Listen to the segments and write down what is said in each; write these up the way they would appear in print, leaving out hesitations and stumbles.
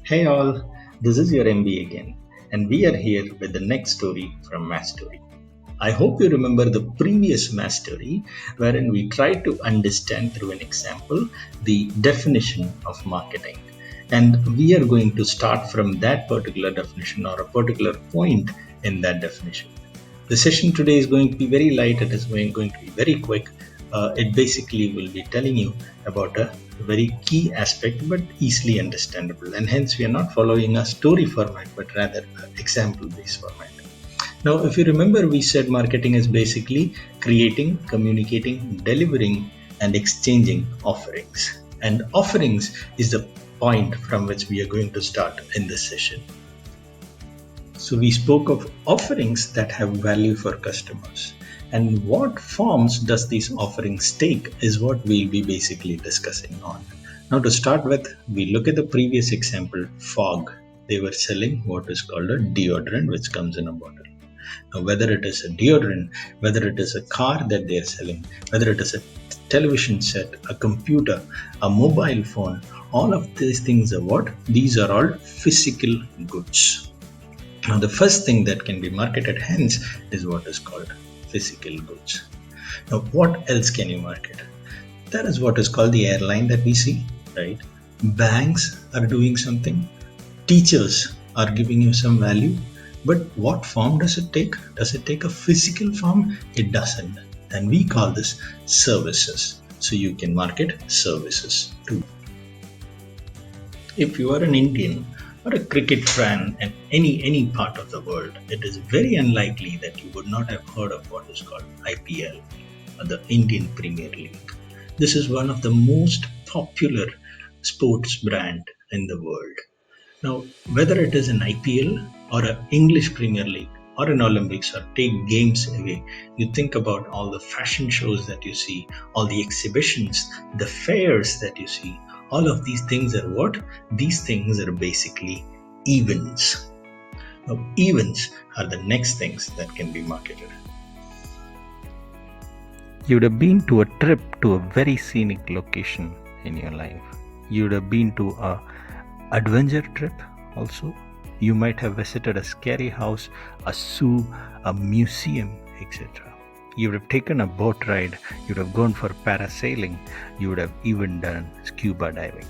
Hey all, this is your MB again, and we are here with the next story from Mass Story. I hope you remember the previous Mass Story wherein we tried to understand through an example the definition of marketing. And we are going to start from that particular definition or a particular point in that definition. The session today is going to be very light, it is going to be very quick. It basically will be telling you about a very key aspect but easily understandable, and hence we are not following a story format but rather an example based format. Now, if you remember, we said marketing is basically creating, communicating, delivering, and exchanging offerings. And offerings is the point from which we are going to start in this session. So, we spoke of offerings that have value for customers. And what forms does these offerings take is what we'll be basically discussing on. Now, to start with, we look at the previous example, fog. They were selling what is called a deodorant, which comes in a bottle. Now, whether it is a deodorant, whether it is a car that they are selling, whether it is a television set, a computer, a mobile phone, all of these things are what? These are all physical goods. Now, the first thing that can be marketed hence is what is called physical goods. Now, what else can you market? That is what is called the airline that we see, right? Banks are doing something, teachers are giving you some value, but what form does it take? Does it take a physical form? It doesn't. And we call this services. So you can market services too. If you are an Indian or a cricket fan in any part of the world, it is very unlikely that you would not have heard of what is called IPL, or the Indian Premier League. This is one of the most popular sports brand in the world. Now, whether it is an IPL or an English Premier League or an Olympics, or take games away, you think about all the fashion shows that you see, all the exhibitions, the fairs that you see, all of these things are what? These things are basically events. Now, events are the next things that can be marketed. You would have been to a trip to a very scenic location in your life. You would have been to a adventure trip also. You might have visited a scary house, a zoo, a museum, etc. You would have taken a boat ride, you would have gone for parasailing, you would have even done scuba diving.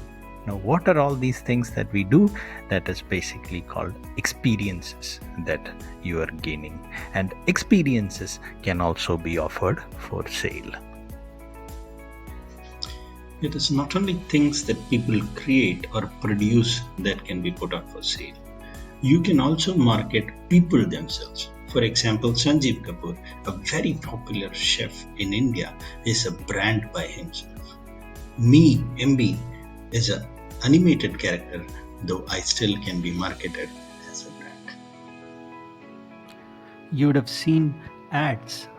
Now, what are all these things that we do? That is basically called experiences that you are gaining. And experiences can also be offered for sale. It is not only things that people create or produce that can be put up for sale. You can also market people themselves. For example, Sanjeev Kapoor, a very popular chef in India, is a brand by himself. Me, MB, is an animated character, though I still can be marketed as a brand. You would have seen ads,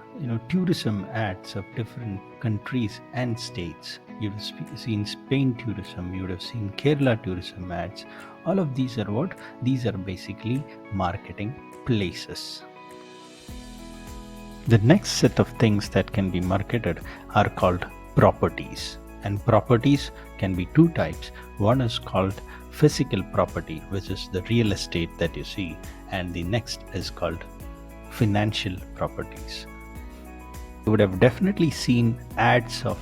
tourism ads of different countries and states. You would have seen Spain tourism, you would have seen Kerala tourism ads. All of these are what? These are basically marketing places. The next set of things that can be marketed are called properties. And properties can be two types. One is called physical property, which is the real estate that you see, and the next is called financial properties. You would have definitely seen ads of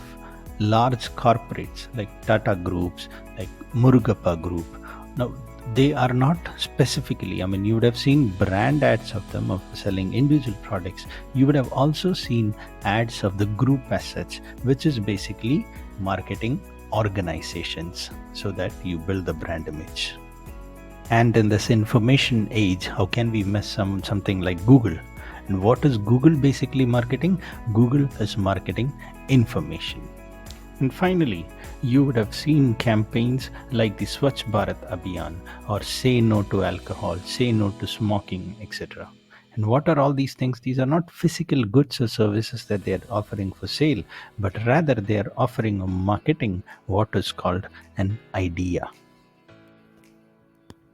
large corporates like Tata Groups, like Murugappa Group. Now, they are not specifically, you would have seen brand ads of them of selling individual products. You would have also seen ads of the group as such, which is basically marketing organizations so that you build the brand image. And in this information age, how can we miss something like Google? And what is Google basically marketing? Google is marketing information. And finally, you would have seen campaigns like the Swachh Bharat Abhiyan or Say No to Alcohol, Say No to Smoking, etc. And what are all these things? These are not physical goods or services that they are offering for sale, but rather they are offering or marketing what is called an idea.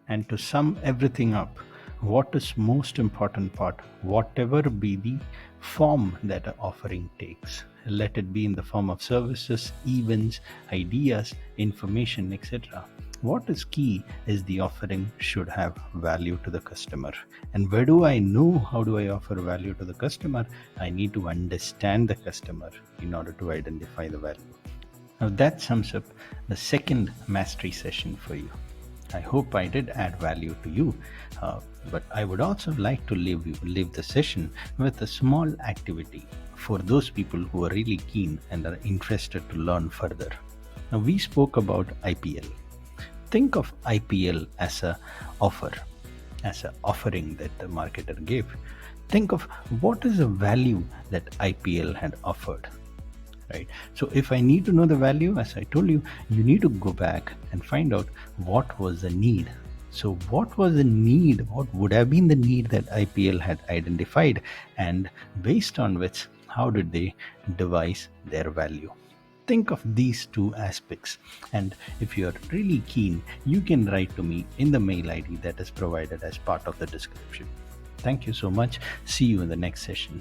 And to sum everything up, what is most important part? Whatever be the form that an offering takes, let it be in the form of services, events, ideas, information, etc. What is key is the offering should have value to the customer. And where do I know how do I offer value to the customer? I need to understand the customer in order to identify the value. Now that sums up the second mastery session for you. I hope I did add value to you, but I would also like to leave the session with a small activity for those people who are really keen and are interested to learn further. Now we spoke about IPL. Think of IPL as a offer, as an offering that the marketer gave. Think of what is the value that IPL had offered, right? So if I need to know the value, as I told you, you need to go back and find out what was the need. So what was the need? What would have been the need that IPL had identified, and based on which, how did they devise their value? Think of these two aspects, and if you're really keen, you can write to me in the mail ID that is provided as part of the description. Thank you so much. See you in the next session.